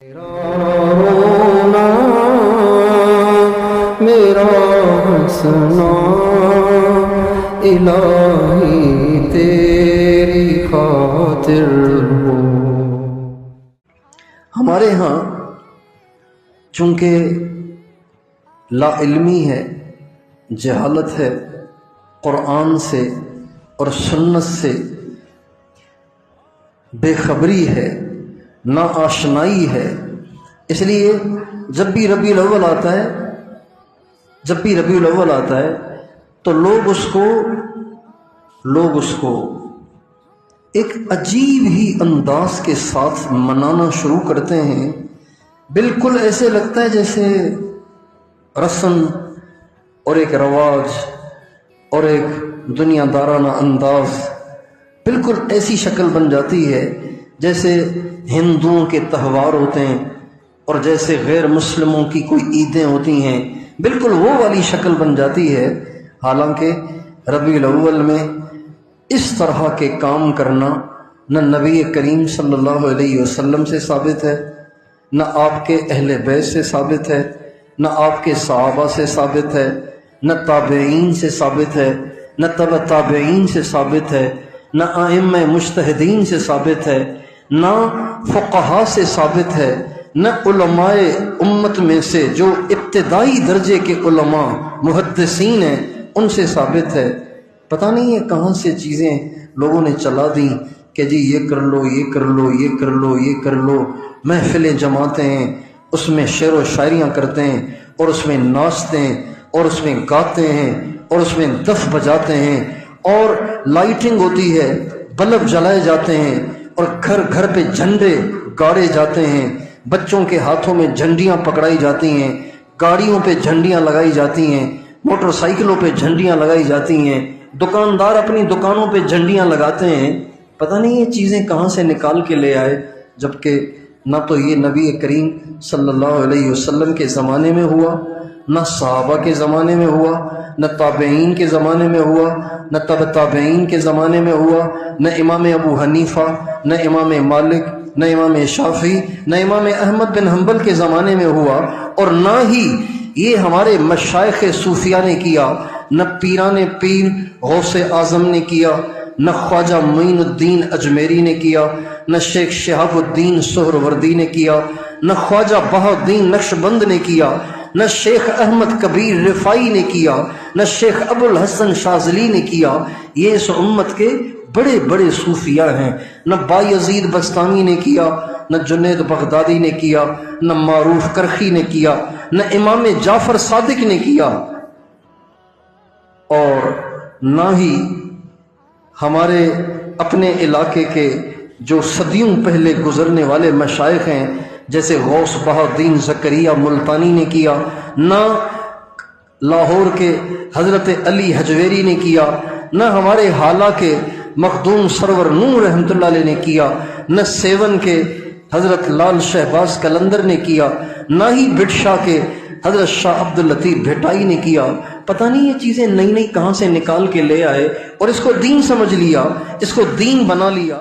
رونا میرا ہنسنا الہی تیری خاطر ہو۔ ہمارے ہاں چونکہ لا علمی ہے، جہالت ہے، قرآن سے اور سنت سے بے خبری ہے، نا آشنائی ہے، اس لیے جب بھی ربیع الاول آتا ہے تو لوگ اس کو ایک عجیب ہی انداز کے ساتھ منانا شروع کرتے ہیں۔ بالکل ایسے لگتا ہے جیسے رسم اور ایک رواج اور ایک دنیا دارانہ انداز بالکل ایسی شکل بن جاتی ہے جیسے ہندوؤں کے تہوار ہوتے ہیں اور جیسے غیر مسلموں کی کوئی عیدیں ہوتی ہیں، بالکل وہ والی شکل بن جاتی ہے۔ حالانکہ ربیع الاول میں اس طرح کے کام کرنا نہ نبی کریم صلی اللہ علیہ وسلم سے ثابت ہے، نہ آپ کے اہل بیت سے ثابت ہے، نہ آپ کے صحابہ سے ثابت ہے، نہ تابعین سے ثابت ہے، نہ تبع تابعین سے ثابت ہے، نہ ائمہ مجتہدین سے ثابت ہے، نہ فقہاء سے ثابت ہے، نہ علماء امت میں سے جو ابتدائی درجے کے علماء محدثین ہیں ان سے ثابت ہے۔ پتہ نہیں ہے کہاں سے چیزیں لوگوں نے چلا دیں کہ جی یہ کر لو، یہ کر لو، یہ کر لو، یہ کر لو، محفلیں جماتے ہیں، اس میں شعر و شاعریاں کرتے ہیں اور اس میں ناچتے ہیں اور اس میں گاتے ہیں اور اس میں دف بجاتے ہیں اور لائٹنگ ہوتی ہے، بلب جلائے جاتے ہیں اور گھر گھر پہ جھنڈے گاڑے جاتے ہیں، بچوں کے ہاتھوں میں جھنڈیاں پکڑائی جاتی ہیں، گاڑیوں پہ جھنڈیاں لگائی جاتی ہیں، موٹر سائیکلوں پہ جھنڈیاں لگائی جاتی ہیں، دکاندار اپنی دکانوں پہ جھنڈیاں لگاتے ہیں۔ پتہ نہیں یہ چیزیں کہاں سے نکال کے لے آئے، جبکہ نہ تو یہ نبی کریم صلی اللہ علیہ وسلم کے زمانے میں ہوا، نہ صحابہ کے زمانے میں ہوا، نہ تابعین کے زمانے میں ہوا، نہ تبع تابعین کے زمانے میں ہوا، نہ امام ابو حنیفہ، نہ امام مالک، نہ امام شافعی، نہ امام احمد بن حنبل کے زمانے میں ہوا، اور نہ ہی یہ ہمارے مشائخ صوفیہ نے کیا، نہ پیران پیر غوث اعظم نے کیا، نہ خواجہ معین الدین اجمیری نے کیا، نہ شیخ شہاب الدین سہروردی نے کیا، نہ خواجہ بہاء الدین نقشبند نے کیا، نہ شیخ احمد کبیر رفاعی نے کیا، نہ شیخ ابو الحسن شاذلی نے کیا۔ یہ اس امت کے بڑے بڑے صوفیاء ہیں۔ نہ بایزید بستامی نے کیا، نہ جنید بغدادی نے کیا، نہ معروف کرخی نے کیا، نہ امام جعفر صادق نے کیا، اور نہ ہی ہمارے اپنے علاقے کے جو صدیوں پہلے گزرنے والے مشائخ ہیں جیسے غوث بہاء الدین زکریا ملتانی نے کیا، نہ لاہور کے حضرت علی حجویری نے کیا، نہ ہمارے حالہ کے مخدوم سرور نور رحمۃ اللہ علیہ نے کیا، نہ سیون کے حضرت لال شہباز قلندر نے کیا، نہ ہی بھٹشا کے حضرت شاہ عبد اللطیف بھٹائی نے کیا۔ پتہ نہیں یہ چیزیں نئی نئی کہاں سے نکال کے لے آئے اور اس کو دین سمجھ لیا، اس کو دین بنا لیا۔